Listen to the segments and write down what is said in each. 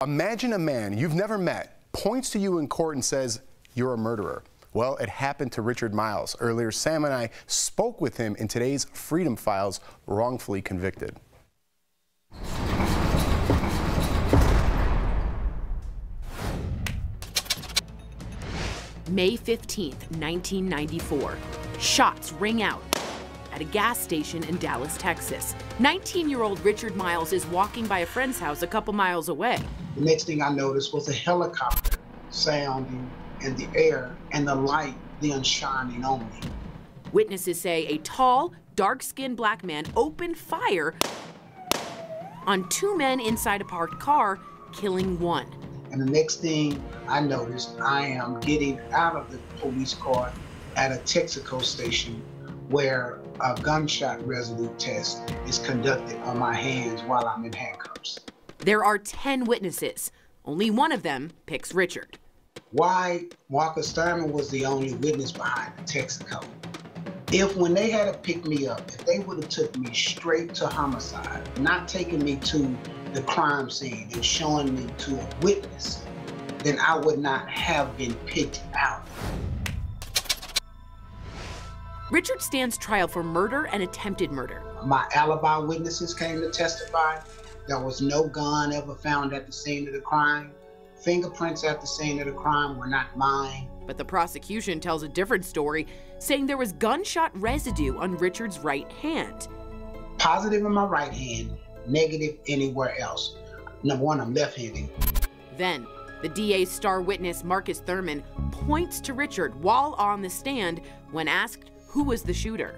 Imagine a man you've never met points to you in court and says, "You're a murderer." Well, it happened to Richard Miles. Earlier, Sam and I spoke with him in today's Freedom Files, Wrongfully Convicted. May 15th, 1994. Shots ring out at a gas station in Dallas, Texas. 19-year-old Richard Miles is walking by a friend's house a couple miles away. The next thing I noticed was a helicopter sounding in the air and the light then shining on me. Witnesses say a tall, dark-skinned black man opened fire on two men inside a parked car, killing one. And the next thing I noticed, I am getting out of the police car at a Texaco station where a gunshot residue test is conducted on my hands while I'm in handcuffs. There are 10 witnesses. Only one of them picks Richard. Why Marcus Thurman was the only witness behind the Texaco. If when they had to pick me up, if they would have took me straight to homicide, not taking me to the crime scene and showing me to a witness, then I would not have been picked out. Richard stands trial for murder and attempted murder. My alibi witnesses came to testify. There was no gun ever found at the scene of the crime. Fingerprints at the scene of the crime were not mine. But the prosecution tells a different story, saying there was gunshot residue on Richard's right hand. Positive in my right hand, negative anywhere else. Number one, I'm left-handed. Then, the DA's star witness, Marcus Thurman, points to Richard while on the stand when asked who was the shooter.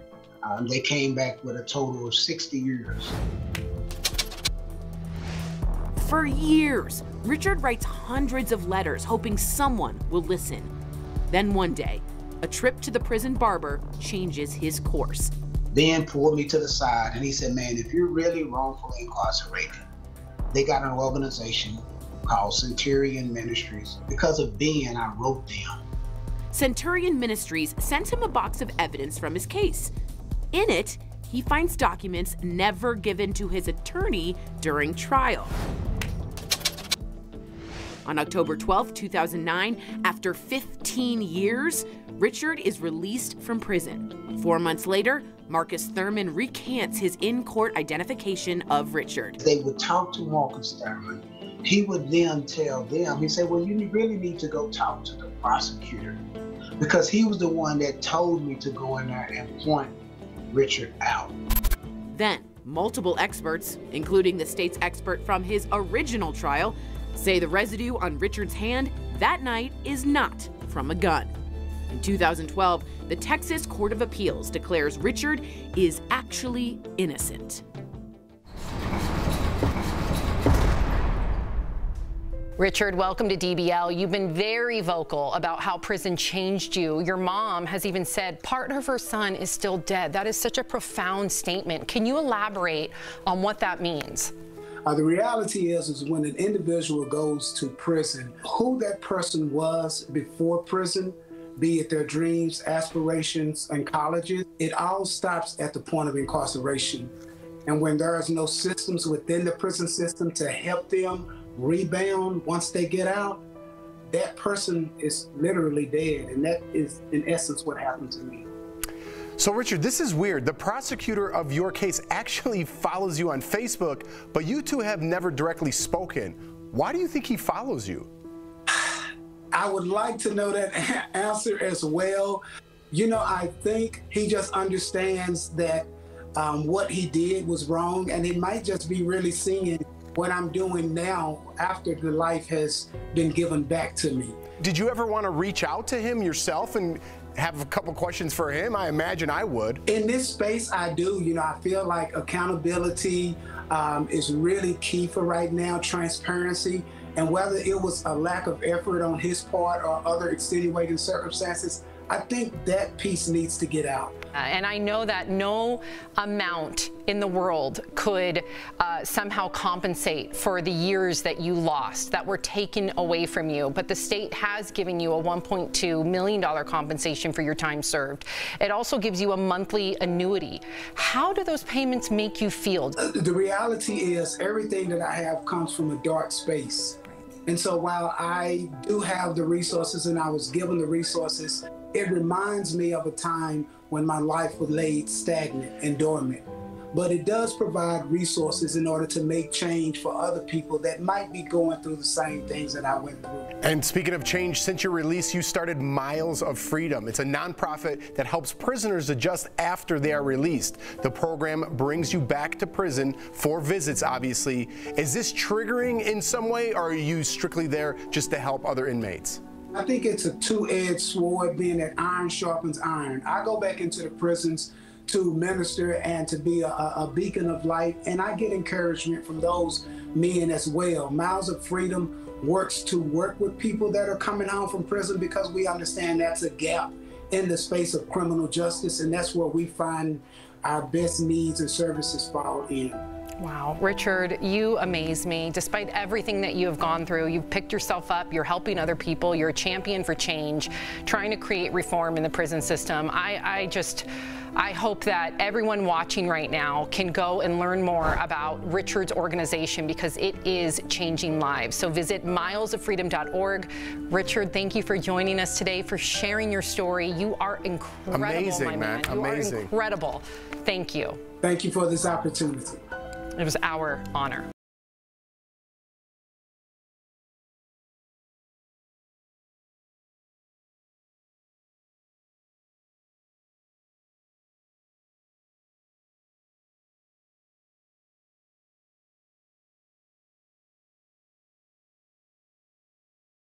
They came back with a total of 60 years. For years, Richard writes hundreds of letters hoping someone will listen. Then one day, a trip to the prison barber changes his course. Then pulled me to the side and he said, "Man, if you're really wrongfully incarcerated, they got an organization called Centurion Ministries. Because of Ben, I wrote them." Centurion Ministries sent him a box of evidence from his case. In it, he finds documents never given to his attorney during trial. On October 12, 2009, after 15 years, Richard is released from prison. 4 months later, Marcus Thurman recants his in-court identification of Richard. They would talk to Marcus Thurman. He would then tell them, he said, "Well, you really need to go talk to the prosecutor," because he was the one that told me to go in there and point Richard out. Then, multiple experts, including the state's expert from his original trial, say the residue on Richard's hand that night is not from a gun. In 2012, the Texas Court of Appeals declares Richard is actually innocent. Richard, welcome to DBL. You've been very vocal about how prison changed you. Your mom has even said part of her son is still dead. That is such a profound statement. Can you elaborate on what that means? The reality is when an individual goes to prison, who that person was before prison, be it their dreams, aspirations, and colleges, it all stops at the point of incarceration. And when there is no systems within the prison system to help them rebound once they get out, that person is literally dead. And that is, in essence, what happened to me. So, Richard, this is weird. The prosecutor of your case actually follows you on Facebook, but you two have never directly spoken. Why do you think he follows you? I would like to know that answer as well. You know, I think he just understands that what he did was wrong, and it might just be really seeing what I'm doing now after the life has been given back to me. Did you ever want to reach out to him yourself and have a couple questions for him? I imagine I would. In this space, I do. You know, I feel like accountability is really key for right now, transparency. And whether it was a lack of effort on his part or other extenuating circumstances, I think that piece needs to get out. And I know that no amount in the world could somehow compensate for the years that you lost, that were taken away from you. But the state has given you a $1.2 million compensation for your time served. It also gives you a monthly annuity. How do those payments make you feel? The reality is everything that I have comes from a dark space. And so while I do have the resources and I was given the resources, it reminds me of a time when my life was laid stagnant and dormant. But it does provide resources in order to make change for other people that might be going through the same things that I went through. And speaking of change, since your release, you started Miles of Freedom. It's a nonprofit that helps prisoners adjust after they are released. The program brings you back to prison for visits, obviously. Is this triggering in some way, or are you strictly there just to help other inmates? I think it's a two-edged sword, being that iron sharpens iron. I go back into the prisons to minister and to be a beacon of light, and I get encouragement from those men as well. Miles of Freedom works to work with people that are coming home from prison, because we understand that's a gap in the space of criminal justice, and that's where we find our best needs and services fall in. Wow, Richard, you amaze me. Despite everything that you have gone through, you've picked yourself up, you're helping other people, you're a champion for change, trying to create reform in the prison system. I hope that everyone watching right now can go and learn more about Richard's organization, because it is changing lives. So visit milesoffreedom.org. Richard, thank you for joining us today, for sharing your story. You are incredible, amazing, my man. You amazing. are incredible. Thank you. Thank you for this opportunity. It was our honor.